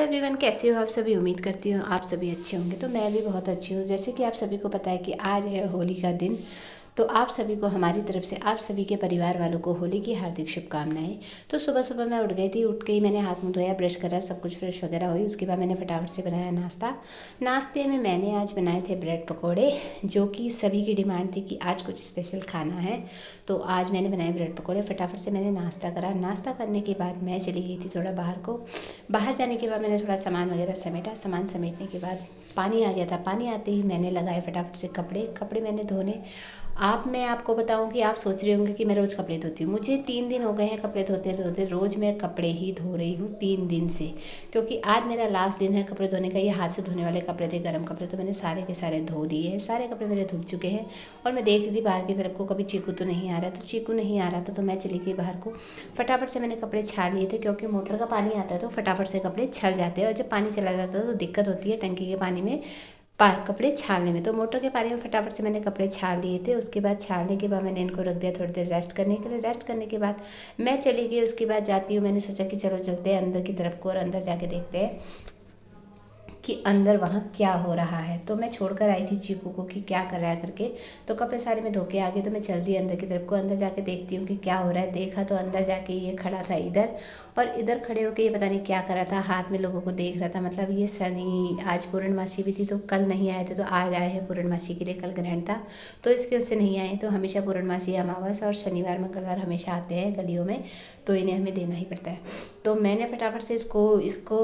Everyone, कैसे हो आप सभी। उम्मीद करती हूँ आप सभी अच्छे होंगे। तो मैं भी बहुत अच्छी हूँ। जैसे कि आप सभी को पता है कि आज है होली का दिन। तो आप सभी को हमारी तरफ से, आप सभी के परिवार वालों को होली की हार्दिक शुभकामनाएं। तो सुबह सुबह मैं उठ गई थी। उठ के ही मैंने हाथ मुँह धोया, ब्रश करा, सब कुछ फ्रेश वगैरह हुई। उसके बाद मैंने फटाफट से बनाया नाश्ता। नाश्ते में मैंने आज बनाए थे ब्रेड पकौड़े, जो कि सभी की डिमांड थी कि आज कुछ स्पेशल खाना है। तो आज मैंने बनाए ब्रेड पकौड़े। फटाफट से मैंने नाश्ता करा। नाश्ता करने के बाद मैं चली गई थी थोड़ा बाहर को। बाहर जाने के बाद मैंने थोड़ा सामान वगैरह समेटा। सामान समेटने के बाद पानी आ गया था। पानी आते ही मैंने लगाए फटाफट से कपड़े मैंने धोने। मैं आपको बताऊं कि आप सोच रहे होंगे कि मैं रोज़ कपड़े धोती हूँ। मुझे 3 दिन हो गए हैं कपड़े धोते धोते। रोज़ मैं कपड़े ही धो रही हूँ 3 दिन से, क्योंकि आज मेरा लास्ट दिन है कपड़े धोने का। ये हाथ से धोने वाले कपड़े थे, गर्म कपड़े, तो मैंने सारे के सारे धो दिए हैं। सारे कपड़े मेरे धुल चुके हैं। और मैं देख रही थी बाहर की तरफ को, कभी चीकू तो नहीं आ रहा था। चीकू नहीं आ रहा था तो मैं चली गई बाहर को। फटाफट से मैंने कपड़े छा लिए थे, क्योंकि मोटर का पानी आता है तो फटाफट से कपड़े छल जाते हैं। और जब पानी चला जाता है तो दिक्कत होती है टंकी के पानी में कपड़े छालने में। तो मोटर के पानी में फटाफट से मैंने कपड़े छाल लिए थे। उसके बाद छालने के बाद मैंने इनको रख दिया थोड़ी देर रेस्ट करने के लिए। रेस्ट करने के बाद मैं चली गई। उसके बाद जाती हूँ, मैंने सोचा कि चलो चलते हैं अंदर की तरफ को, और अंदर जाके देखते हैं कि अंदर वहाँ क्या हो रहा है। तो मैं छोड़कर आई थी चीकू को कि क्या कर रहा है करके। तो कपड़े सारे में धो के आ गई। तो मैं चल दी अंदर की तरफ को। अंदर जाके देखती हूँ कि क्या हो रहा है। देखा तो अंदर जाके ये खड़ा था इधर, और इधर खड़े होके ये पता नहीं क्या कर रहा था। हाथ में लोगों को देख रहा था। मतलब ये शनि, आज पूर्णमासी भी थी तो कल नहीं आए थे, तो आज आए हैं पूर्णमासी के लिए। कल ग्रहण था तो इसके उससे नहीं आए। तो हमेशा पूर्णमासी, अमावस और शनिवार मंगलवार हमेशा आते हैं गलियों में, तो इन्हें हमें देना ही पड़ता है। तो मैंने फटाफट से इसको इसको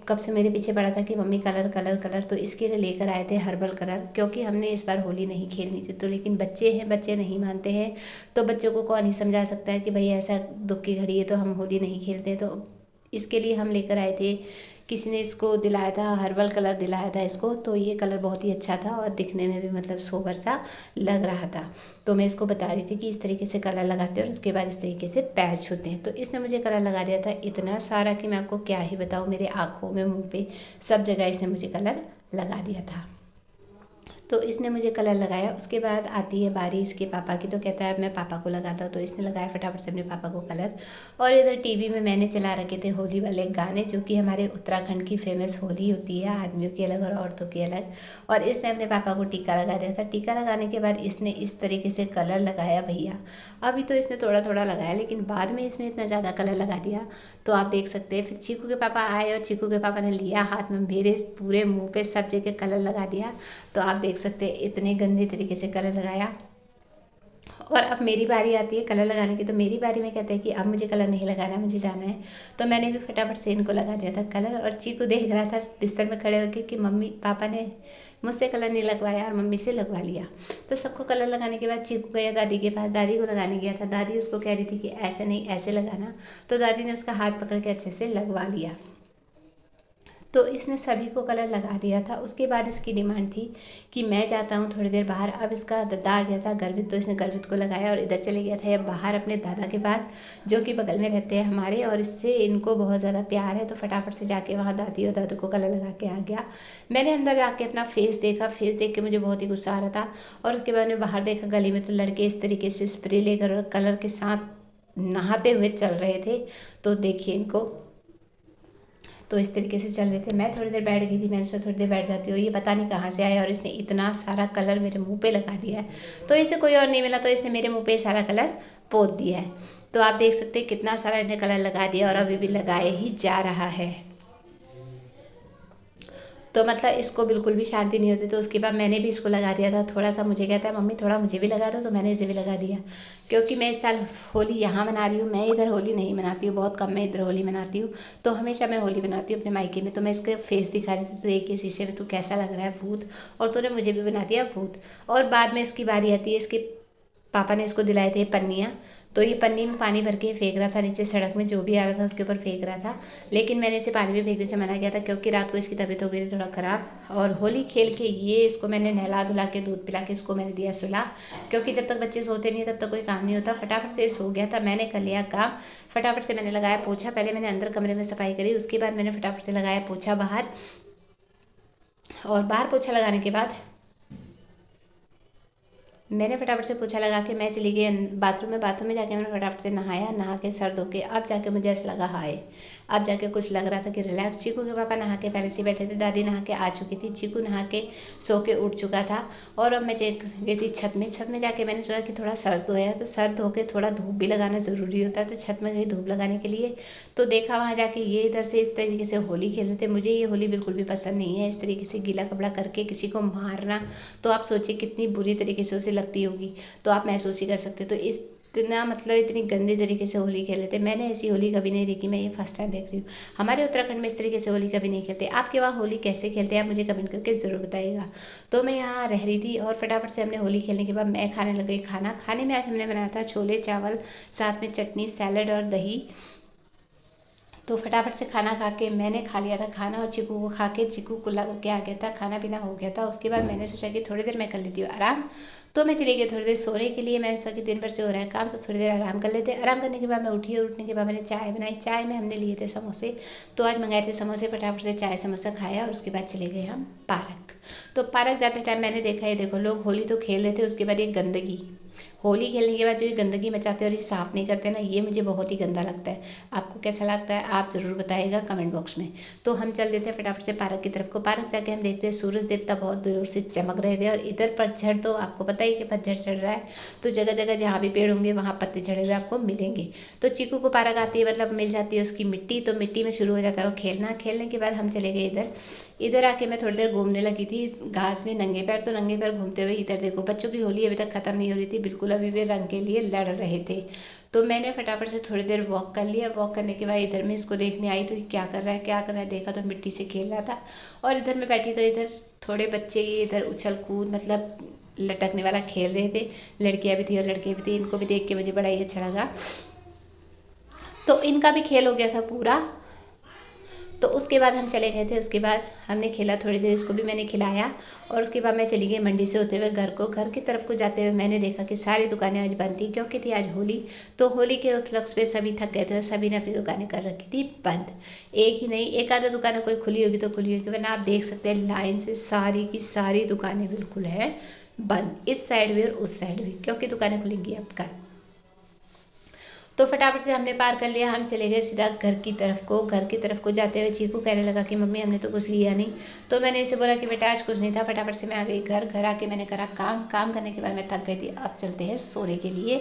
कब से मेरे पीछे पड़ा था कि मम्मी कलर कलर कलर, तो इसके लिए लेकर आए थे हर्बल कलर। क्योंकि हमने इस बार होली नहीं खेलनी थी, तो लेकिन बच्चे हैं, बच्चे नहीं मानते हैं। तो बच्चों को कौन ही समझा सकता है कि भाई ऐसा दुख की घड़ी है तो हम होली नहीं खेलते। तो इसके लिए हम लेकर आए थे। किसी ने इसको दिलाया था, हर्बल कलर दिलाया था इसको। तो ये कलर बहुत ही अच्छा था और दिखने में भी मतलब सोबर सा लग रहा था। तो मैं इसको बता रही थी कि इस तरीके से कलर लगाते हैं और उसके बाद इस तरीके से पैर छूते हैं। तो इसने मुझे कलर लगा दिया था इतना सारा कि मैं आपको क्या ही बताऊँ। मेरे आँखों में, मुँह पे, सब जगह इसने मुझे कलर लगा दिया था। तो इसने मुझे कलर लगाया। उसके बाद आती है बारी इसके पापा की। तो कहता है मैं पापा को लगाता हूँ। तो इसने लगाया फटाफट से अपने पापा को कलर। और इधर टीवी में मैंने चला रखे थे होली वाले गाने, जो कि हमारे उत्तराखंड की फेमस होली होती है, आदमियों की अलग और औरतों की अलग। और इसने अपने पापा को टीका लगा दिया था। टीका लगाने के बाद इसने इस तरीके से कलर लगाया भैया। अभी तो इसने थोड़ा थोड़ा लगाया, लेकिन बाद में इसने इतना ज़्यादा कलर लगा दिया। तो आप देख सकते हैं। फिर चीकू के पापा आए और चीकू के पापा ने लिया हाथ में, मेरे पूरे मुंह पे सब जगह कलर लगा दिया। तो आप देख सकते हैं इतने गंदे तरीके से कलर लगाया। और अब मेरी बारी आती है कलर लगाने की। तो मेरी बारी में कहते हैं कि अब मुझे कलर नहीं लगाना है, मुझे जाना है। तो मैंने भी फटाफट से इनको लगा दिया था कलर। और चीकू देख रहा था बिस्तर में खड़े होकर कि मम्मी पापा ने मुझसे कलर नहीं लगवाया और मम्मी से लगवा लिया। तो सबको कलर लगाने के बाद चीकू गया दादी के पास। दादी को लगाने गया था। दादी उसको कह रही थी कि ऐसे नहीं, ऐसे लगाना। तो दादी ने उसका हाथ पकड़ के अच्छे से लगवा लिया। तो इसने सभी को कलर लगा दिया था। उसके बाद इसकी डिमांड थी कि मैं जाता हूँ थोड़ी देर बाहर। अब इसका दादा आ गया था गर्वित, तो इसने गर्वित को लगाया और इधर चले गया था ये बाहर अपने दादा के पास, जो कि बगल में रहते हैं हमारे, और इससे इनको बहुत ज़्यादा प्यार है। तो फटाफट से जाके वहाँ दादी और दादू को कलर लगा के आ गया। मैंने अंदर जाके अपना फेस देखा। फेस देख के मुझे बहुत ही गुस्सा आ रहा था। और उसके बाद मैंने बाहर देखा गली में, तो लड़के इस तरीके से स्प्रे लेकर और कलर के साथ नहाते हुए चल रहे थे। तो देखिए इनको, तो इस तरीके से चल रहे थे। मैं थोड़ी देर बैठ गई थी। मैंने सोचा थोड़ी देर बैठ जाती हूँ। ये पता नहीं कहाँ से आया और इसने इतना सारा कलर मेरे मुंह पे लगा दिया है। तो इसे कोई और नहीं मिला, तो इसने मेरे मुंह पे सारा कलर पोत दिया है। तो आप देख सकते हैं कितना सारा इसने कलर लगा दिया और अभी भी लगाए ही जा रहा है। तो मतलब इसको बिल्कुल भी शांति नहीं होती। तो उसके बाद मैंने भी इसको लगा दिया था थोड़ा सा। मुझे कहता है मम्मी थोड़ा मुझे भी लगा दो, तो मैंने इसे भी लगा दिया। क्योंकि मैं इस साल होली यहाँ मना रही हूँ। मैं इधर होली नहीं मनाती हूँ, बहुत कम मैं इधर होली मनाती हूँ। तो हमेशा मैं होली मनाती हूँ अपने मायके में। तो मैं इसका फेस दिखा रही थी, तो देखिए शीशे में तू कैसा लग रहा है भूत, और तूने मुझे भी बना दिया भूत। और बाद में इसकी बारी आती है। इसके पापा ने इसको दिलाए थे पन्नियाँ। तो ये पन्नी में पानी भर के फेंक रहा था नीचे सड़क में, जो भी आ रहा था उसके ऊपर फेंक रहा था। लेकिन मैंने इसे पानी में फेंकने से मना किया था, क्योंकि रात को इसकी तबीयत हो गई थी थोड़ा ख़राब। और होली खेल के ये इसको मैंने नहला धुला के दूध पिला के इसको मैंने दिया सुला। क्योंकि जब तक बच्चे सोते नहीं तब तक कोई काम नहीं होता। फटाफट से सो गया था, मैंने कर लिया काम। फटाफट से मैंने लगाया पोछा। पहले मैंने अंदर कमरे में सफाई करी, उसके बाद मैंने फटाफट से लगाया पोछा बाहर। और बाहर पोछा लगाने के बाद मैंने फटाफट से पोछा लगा के मैं चली गई बाथरूम में। बाथरूम में जाके मैंने फटाफट से नहाया। नहा के सर धो के अब जाके मुझे ऐसा लगा हाय, अब जाके कुछ लग रहा था कि रिलैक्स। चीकू के पापा नहा के पहले से बैठे थे, दादी नहा के आ चुकी थी, चीकू नहा के सो के उठ चुका था। और अब मैं गई थी छत में जाके मैंने सोचा कि थोड़ा सर धोया, तो सर धो के थोड़ा धूप भी लगाना ज़रूरी होता है, तो छत में गई धूप लगाने के लिए। तो देखा वहाँ जाके ये इधर से इस तरीके से होली खेल रहे थे। मुझे ये होली बिल्कुल भी पसंद नहीं है, इस तरीके से गीला कपड़ा करके किसी को मारना। तो आप सोचिए कितनी बुरी तरीके से उसे लगती होगी, तो आप महसूस ही कर सकते। तो इतना मतलब इतनी गंदे तरीके से होली खेले थे। मैंने ऐसी होली कभी नहीं देखी, मैं ये फर्स्ट टाइम देख रही हूँ। हमारे उत्तराखंड में इस तरीके से होली कभी नहीं खेलते। आपके वहाँ होली कैसे खेलते हैं आप मुझे कमेंट करके ज़रूर बताइएगा। तो मैं यहाँ रह रही थी और फटाफट से हमने होली खेलने के बाद मैं खाने लग गई खाना। खाने में आज हमने बनाया था छोले चावल, साथ में चटनी, सैलड और दही। तो फटाफट से खाना खा के मैंने खा लिया था खाना, और चीकू को खा के, चीकू को लग के आ गया था, खाना पीना हो गया था। उसके बाद मैंने सोचा कि थोड़ी देर मैं कर लेती हूँ आराम। तो मैं चली गई थोड़ी देर सोने के लिए। मैंने सोचा कि दिन भर से हो रहा है काम, तो थोड़ी देर आराम कर लेते। आराम करने के बाद मैं उठी और उठने के बाद मैंने चाय बनाई। चाय में हमने लिए थे समोसे, तो आज मंगाए थे समोसे। फटाफट से चाय समोसा खाया और उसके बाद चले गए हम पार्क। तो पार्क जाते टाइम मैंने देखा, ये देखो लोग होली तो खेल रहे थे, उसके बाद ये गंदगी, होली खेलने के बाद जो ये गंदगी मचाते हैं और ये साफ़ नहीं करते ना, ये मुझे बहुत ही गंदा लगता है। आपको कैसा लगता है आप ज़रूर बताइएगा कमेंट बॉक्स में। तो हम चल देते हैं फटाफट से पार्क की तरफ को। पार्क जाके हम देखते हैं सूरज देवता बहुत दूर से चमक रहे थे, और इधर पतझड़, तो आपको पता ही कि पतझड़ चढ़ रहा है, तो जगह जगह जहाँ भी पेड़ होंगे वहाँ पत्ते चढ़े हुए आपको मिलेंगे। तो चीकू को पार्क आती है, मतलब मिल जाती है उसकी मिट्टी, तो मिट्टी में शुरू हो जाता है वो खेलना। खेलने के बाद हम चले गए इधर। इधर आके मैं थोड़ी देर घूमने लगी थी घास में नंगे पैर। तो नंगे पैर घूमते हुए इधर देखो, बच्चों की होली अभी तक ख़त्म नहीं हो रही थी बिल्कुल, अभी भी रंग के लिए लड़ रहे थे। तो मैंने फटाफट से थोड़ी देर वॉक कर लिया। वॉक करने के बाद इधर मैं इसको देखने आई, तो क्या कर रहा है क्या कर रहा है, देखा तो मिट्टी से खेल रहा था। और इधर मैं बैठी, तो इधर थोड़े बच्चे इधर उछल कूद, मतलब लटकने वाला खेल रहे थे। लड़कियां भी थी और लड़के भी थे, इनको भी देख के मुझे बड़ा ही अच्छा लगा। तो इनका भी खेल हो गया था पूरा। तो उसके बाद हम चले गए थे। उसके बाद हमने खेला थोड़ी देर, इसको भी मैंने खिलाया। और उसके बाद मैं चली गई मंडी से होते हुए घर को। घर की तरफ को जाते हुए मैंने देखा कि सारी दुकानें आज बंद थी, क्योंकि थी आज होली। तो होली के उपलक्ष्य पे सभी थक गए थे और सभी ने अपनी दुकानें कर रखी थी बंद। एक ही नहीं, एक आधा दुकानें कोई खुली होगी तो खुली होगी, वरना आप देख सकते हैं लाइन से सारी की सारी दुकानें बिल्कुल है बंद, इस साइड भी और उस साइड भी, क्योंकि दुकानें खुलेंगी अब कल। तो फटाफट से हमने पार कर लिया। हम चले गए सीधा घर की तरफ को। घर की तरफ को जाते हुए चीकू कहने लगा कि मम्मी हमने तो कुछ लिया नहीं। तो मैंने इसे बोला कि बेटा आज कुछ नहीं था। फटाफट से मैं आ गई घर। घर आके मैंने करा काम। काम करने के बाद मैं थक गई थी। अब चलते हैं सोने के लिए।